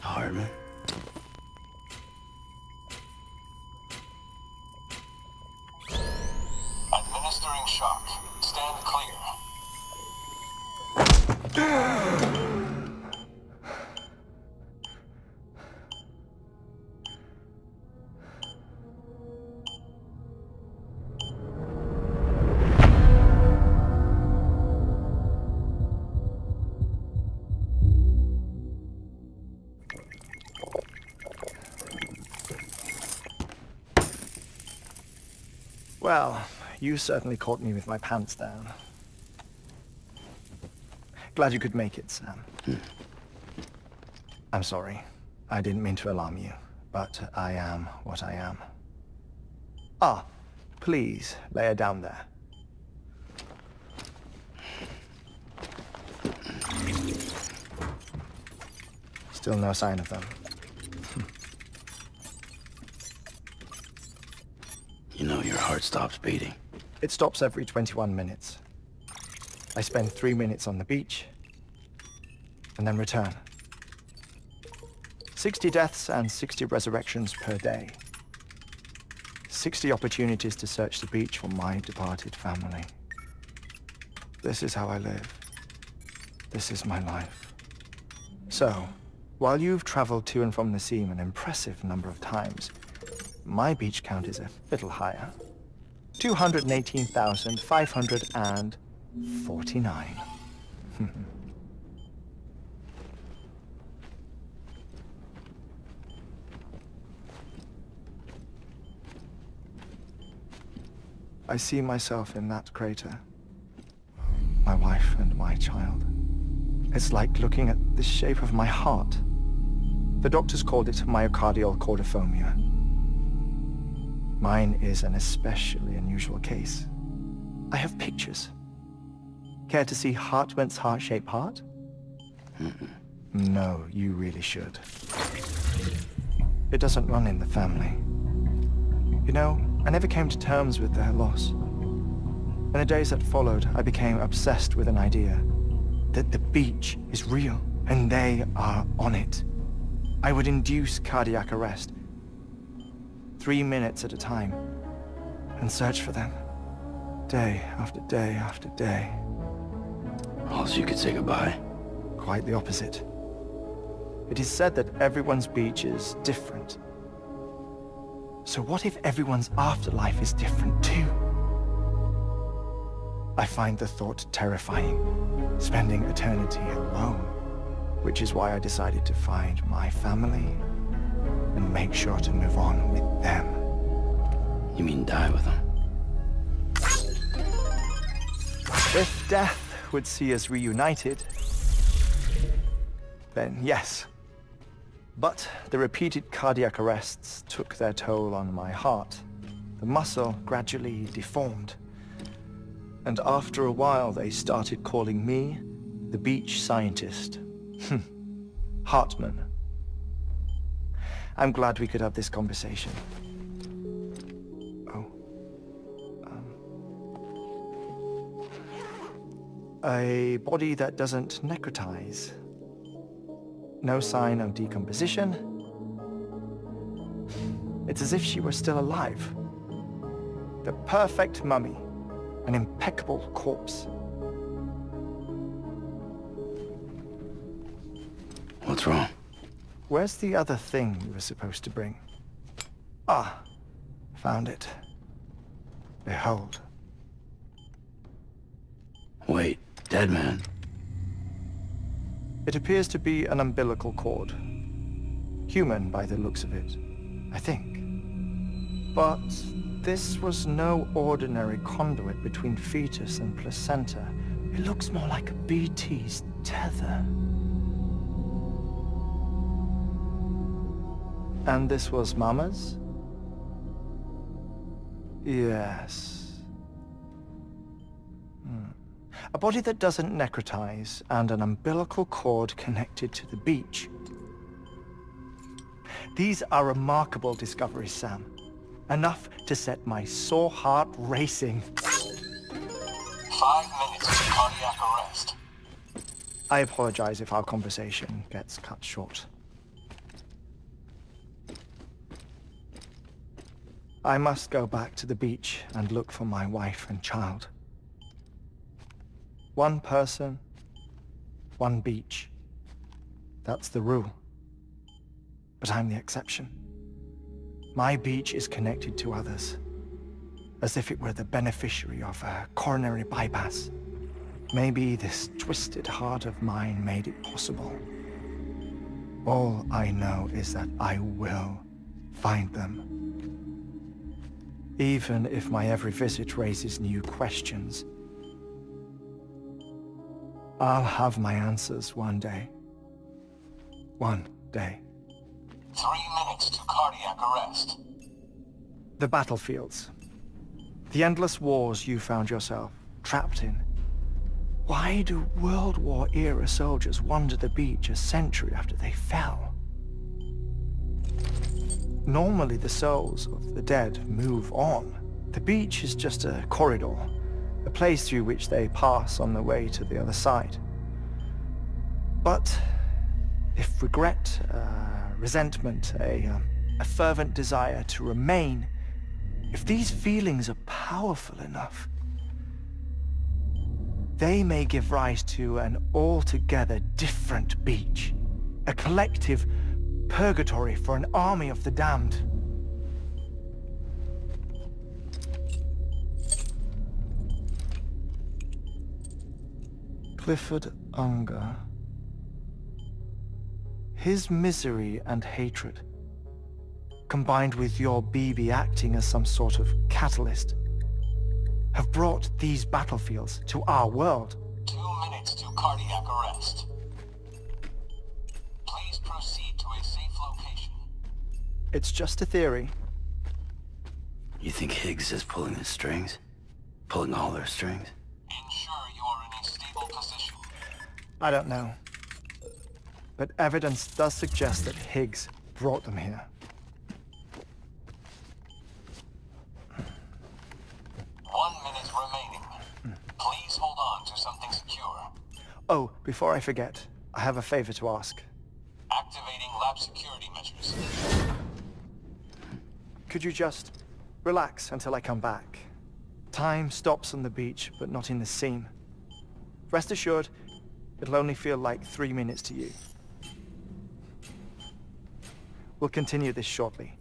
Hardman. Administering shock. Stand clear. Well, you certainly caught me with my pants down. Glad you could make it, Sam. I'm sorry. I didn't mean to alarm you, but I am what I am. Ah, please, lay her down there. Still no sign of them. You know your heart stops beating. It stops every 21 minutes. I spend 3 minutes on the beach, and then return. 60 deaths and 60 resurrections per day. 60 opportunities to search the beach for my departed family. This is how I live. This is my life. So, while you've traveled to and from the seam an impressive number of times, my beach count is a little higher. 218,549. I see myself in that crater. My wife and my child. It's like looking at the shape of my heart. The doctors called it myocardial chordophobia. Mine is an especially unusual case. I have pictures. Care to see Hartman's heart-shaped heart? No, you really should. It doesn't run in the family. You know, I never came to terms with their loss. In the days that followed, I became obsessed with an idea that the beach is real, and they are on it. I would induce cardiac arrest, 3 minutes at a time, and search for them, day after day after day. Also, you could say goodbye. Quite the opposite. It is said that everyone's beach is different. So what if everyone's afterlife is different too? I find the thought terrifying, spending eternity alone, which is why I decided to find my family and make sure to move on with them. You mean die with them? If death would see us reunited, then yes. But the repeated cardiac arrests took their toll on my heart. The muscle gradually deformed. And after a while, they started calling me the beach scientist. Hartman. I'm glad we could have this conversation. Oh. A body that doesn't necrotize. No sign of decomposition. It's as if she were still alive. The perfect mummy. An impeccable corpse. What's wrong? Where's the other thing you were supposed to bring? Ah, found it. Behold. Wait, dead man. It appears to be an umbilical cord. Human by the looks of it, I think. But this was no ordinary conduit between fetus and placenta. It looks more like a BT's tether. And this was Mama's? Yes. A body that doesn't necrotize, and an umbilical cord connected to the beach. These are remarkable discoveries, Sam. Enough to set my sore heart racing. 5 minutes of cardiac arrest. I apologize if our conversation gets cut short. I must go back to the beach and look for my wife and child. One person, one beach. That's the rule. But I'm the exception. My beach is connected to others, as if it were the beneficiary of a coronary bypass. Maybe this twisted heart of mine made it possible. All I know is that I will find them. Even if my every visit raises new questions. I'll have my answers one day. One day. 3 minutes to cardiac arrest. The battlefields. The endless wars you found yourself trapped in. Why do World War-era soldiers wander the beach a century after they fell? Normally the souls of the dead move on. The beach is just a corridor, a place through which they pass on the way to the other side. But if regret, resentment, a fervent desire to remain, if these feelings are powerful enough, they may give rise to an altogether different beach, a collective purgatory for an army of the damned. Clifford Unger. His misery and hatred, combined with your BB acting as some sort of catalyst, have brought these battlefields to our world. 2 minutes to cardiac arrest. Please proceed to a safe location. It's just a theory. You think Higgs is pulling the strings? Pulling all their strings? Ensure you are in a stable position. I don't know. But evidence does suggest that Higgs brought them here. 1 minute remaining. Please hold on to something secure. Oh, before I forget, I have a favor to ask. Activating lab security measures. Could you just relax until I come back? Time stops on the beach, but not in the scene. Rest assured, it'll only feel like 3 minutes to you. We'll continue this shortly.